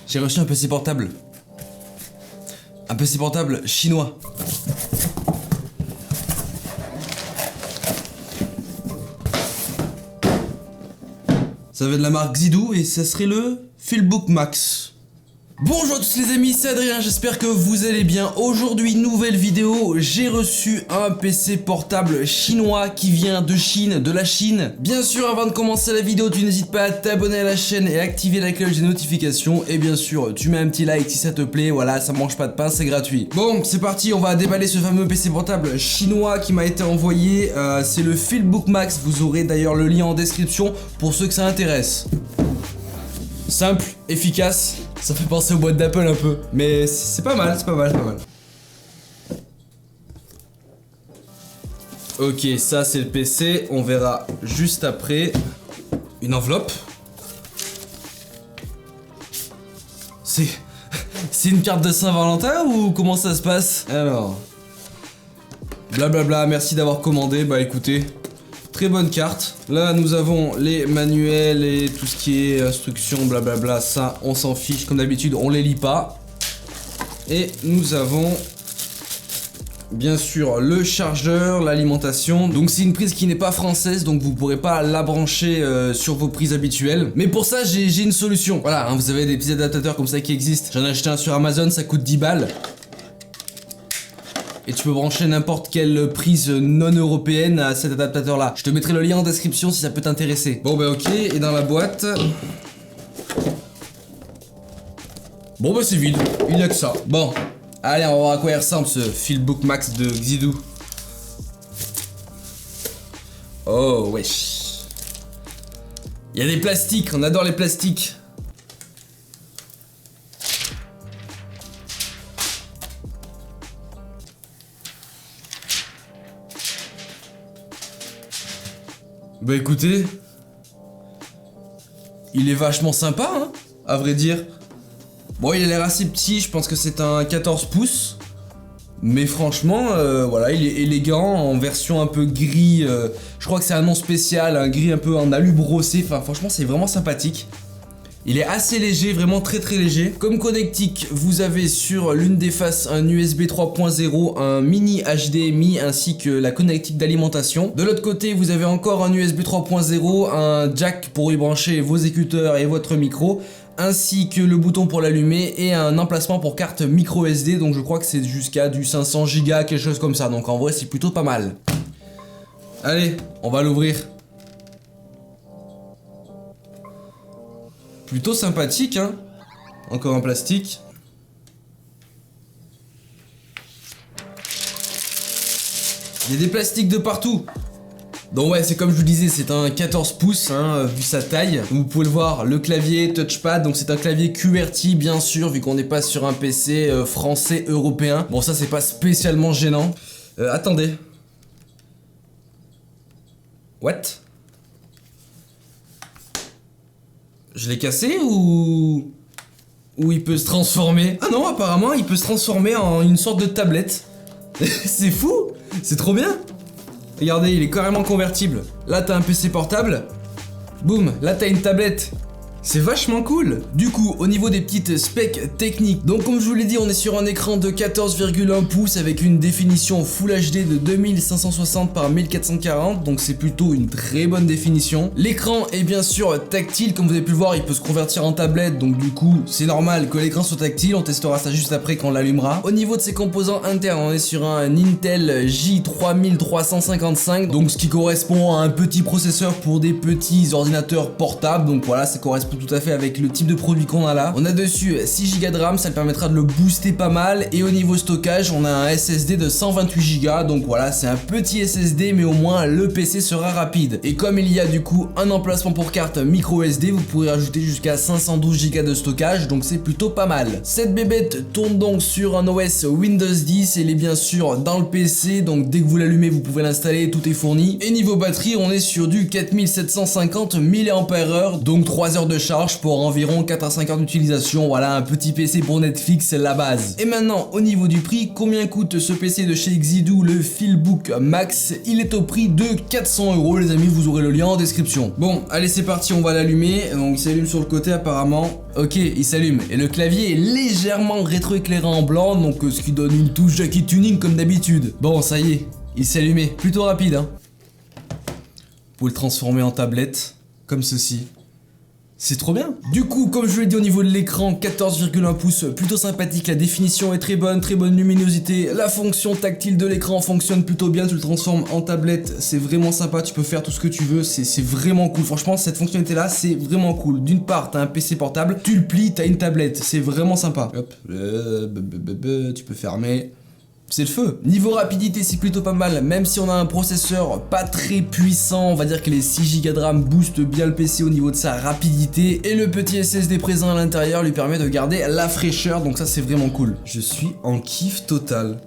J'ai reçu un PC portable. Un PC portable chinois. Ça va de la marque Xidou et ça serait le Philbook Max. Bonjour à tous les amis, c'est Adrien, j'espère que vous allez bien. Aujourd'hui, nouvelle vidéo, j'ai reçu un PC portable chinois qui vient de Chine, de la Chine. Bien sûr, avant de commencer la vidéo, tu n'hésites pas à t'abonner à la chaîne et activer la cloche des notifications. Et bien sûr, tu mets un petit like si ça te plaît, voilà, ça mange pas de pain, c'est gratuit. Bon, c'est parti, on va déballer ce fameux PC portable chinois qui m'a été envoyé. C'est le Philbook Max, vous aurez d'ailleurs le lien en description pour ceux que ça intéresse. Simple, efficace, ça fait penser aux boîtes d'Apple un peu. Mais c'est pas mal, c'est pas mal, c'est pas mal. Ok, ça c'est le PC, on verra juste après. Une enveloppe. C'est une carte de Saint-Valentin ou comment ça se passe? Alors... Blablabla, merci d'avoir commandé, bah écoutez... Très bonne carte. Là, nous avons les manuels et tout ce qui est instructions, blablabla. Ça, on s'en fiche. Comme d'habitude, on les lit pas. Et nous avons, bien sûr, le chargeur, l'alimentation. Donc, c'est une prise qui n'est pas française. Donc, vous pourrez pas la brancher sur vos prises habituelles. Mais pour ça, j'ai une solution. Voilà, hein, vous avez des petits adaptateurs comme ça qui existent. J'en ai acheté un sur Amazon, ça coûte 10 balles. Et tu peux brancher n'importe quelle prise non européenne à cet adaptateur là. Je te mettrai le lien en description si ça peut t'intéresser. Bon bah ok, et dans la boîte... Bon bah c'est vide, il n'y a que ça. Bon, allez on va voir à quoi il ressemble ce Philbook Max de Xidou. Oh wesh. Il y a des plastiques, on adore les plastiques. Bah écoutez, il est vachement sympa, hein, à vrai dire. Bon, il a l'air assez petit, je pense que c'est un 14 pouces. Mais franchement, voilà, il est élégant, en version un peu gris. Je crois que c'est un nom spécial, un gris un peu en alu brossé. Enfin, franchement, c'est vraiment sympathique. Il est assez léger, vraiment très léger. Comme connectique, vous avez sur l'une des faces un USB 3.0, un mini HDMI ainsi que la connectique d'alimentation. De l'autre côté, vous avez encore un USB 3.0, un jack pour y brancher vos écouteurs et votre micro, ainsi que le bouton pour l'allumer et un emplacement pour carte micro SD. Donc je crois que c'est jusqu'à du 500 Go, quelque chose comme ça. Donc en vrai, c'est plutôt pas mal. Allez, on va l'ouvrir. Plutôt sympathique, hein. Encore en plastique. Il y a des plastiques de partout. Donc ouais, c'est comme je vous disais, c'est un 14 pouces, hein, vu sa taille. Vous pouvez le voir, le clavier touchpad, donc c'est un clavier QWERTY, bien sûr, vu qu'on n'est pas sur un PC français européen. Bon, ça c'est pas spécialement gênant. Attendez. What? Je l'ai cassé ou il peut se transformer? Ah non, apparemment il peut se transformer en une sorte de tablette. C'est fou, c'est trop bien. Regardez, il est carrément convertible. Là t'as un PC portable, boum, là t'as une tablette. C'est vachement cool. Du coup, au niveau des petites specs techniques, donc comme je vous l'ai dit, on est sur un écran de 14,1 pouces avec une définition Full HD de 2560 par 1440, donc c'est plutôt une très bonne définition. L'écran est bien sûr tactile, comme vous avez pu le voir, il peut se convertir en tablette, donc du coup, c'est normal que l'écran soit tactile, on testera ça juste après quand on l'allumera. Au niveau de ses composants internes, on est sur un Intel J3355, donc ce qui correspond à un petit processeur pour des petits ordinateurs portables, donc voilà, ça correspond tout à fait avec le type de produit qu'on a là. On a dessus 6 Go de RAM, ça le permettra de le booster pas mal. Et au niveau stockage, on a un SSD de 128 Go. Donc voilà, c'est un petit SSD, mais au moins le PC sera rapide. Et comme il y a du coup un emplacement pour carte micro SD, vous pourrez rajouter jusqu'à 512 Go de stockage. Donc c'est plutôt pas mal. Cette bébête tourne donc sur un OS Windows 10. Elle est bien sûr dans le PC. Donc dès que vous l'allumez, vous pouvez l'installer, tout est fourni. Et niveau batterie, on est sur du 4750 mAh. Donc 3 heures de charge pour environ 4 à 5 heures d'utilisation. Voilà, un petit PC pour Netflix, c'est la base. Et maintenant, au niveau du prix, combien coûte ce PC de chez Xidu, le Philbook Max? Il est au prix de 400 € les amis, vous aurez le lien en description. Bon, allez c'est parti, on va l'allumer. Donc il s'allume sur le côté apparemment. Ok, il s'allume. Et le clavier est légèrement rétroéclairé en blanc, donc ce qui donne une touche Jackie Tuning comme d'habitude. Bon, ça y est, il s'est allumé. Plutôt rapide, hein. Vous pouvez le transformer en tablette, comme ceci. C'est trop bien. Du coup, comme je vous l'ai dit au niveau de l'écran, 14,1 pouces, plutôt sympathique, la définition est très bonne luminosité, la fonction tactile de l'écran fonctionne plutôt bien, tu le transformes en tablette, c'est vraiment sympa, tu peux faire tout ce que tu veux, c'est vraiment cool. Franchement, cette fonctionnalité là, c'est vraiment cool. D'une part, t'as un PC portable, tu le plies, t'as une tablette, c'est vraiment sympa. Hop, tu peux fermer. C'est le feu. Niveau rapidité, c'est plutôt pas mal, même si on a un processeur pas très puissant, on va dire que les 6 Go de RAM boostent bien le PC au niveau de sa rapidité, et le petit SSD présent à l'intérieur lui permet de garder la fraîcheur, donc ça c'est vraiment cool. Je suis en kiff total.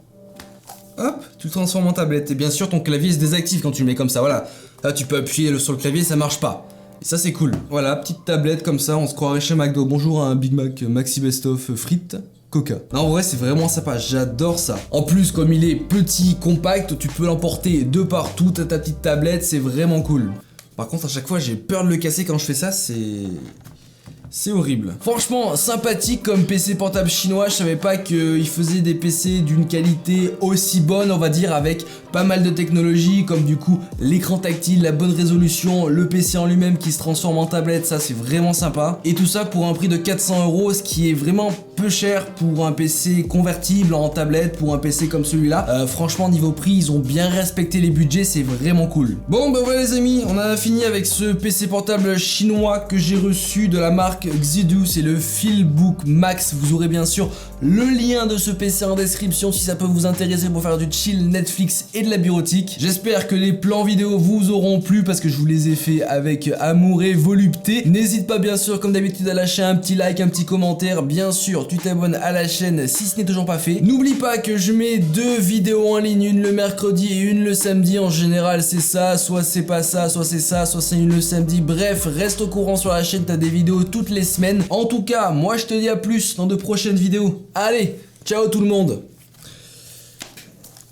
Hop, tu le transformes en tablette, et bien sûr ton clavier se désactive quand tu le mets comme ça, voilà. Là tu peux appuyer sur le clavier, ça marche pas. Et ça c'est cool. Voilà, petite tablette comme ça, on se croirait chez McDo. Bonjour à un Big Mac Maxi Best of frites. Coca. Non, en vrai, c'est vraiment sympa, j'adore ça. En plus, comme il est petit, compact, tu peux l'emporter de partout, t'as ta petite tablette, c'est vraiment cool. Par contre, à chaque fois, j'ai peur de le casser quand je fais ça, c'est horrible. Franchement, sympathique comme PC portable chinois, je savais pas qu'il faisait des PC d'une qualité aussi bonne, on va dire, avec pas mal de technologies, comme du coup l'écran tactile, la bonne résolution, le PC en lui-même qui se transforme en tablette, ça c'est vraiment sympa. Et tout ça pour un prix de 400 €, ce qui est vraiment peu cher pour un PC convertible en tablette, pour un PC comme celui-là. Franchement, niveau prix, ils ont bien respecté les budgets, c'est vraiment cool. Bon, bah voilà les amis, on a fini avec ce PC portable chinois que j'ai reçu de la marque Xidu, c'est le Philbook Max. Vous aurez bien sûr le lien de ce PC en description si ça peut vous intéresser pour faire du chill, Netflix et de la bureautique. J'espère que les plans vidéo vous auront plu parce que je vous les ai fait avec amour et volupté. N'hésite pas bien sûr comme d'habitude à lâcher un petit like, un petit commentaire. Bien sûr, tu t'abonnes à la chaîne si ce n'est toujours pas fait. N'oublie pas que je mets 2 vidéos en ligne, une le mercredi et une le samedi. En général c'est ça, soit c'est pas ça, soit c'est ça, soit c'est une le samedi. Bref, reste au courant sur la chaîne, t'as des vidéos toutes les semaines. En tout cas, moi je te dis à plus dans de prochaines vidéos. Allez, ciao tout le monde.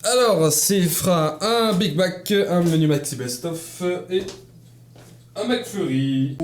Alors, c'est fera un Big Mac, un menu Maxi Best of et un McFlurry.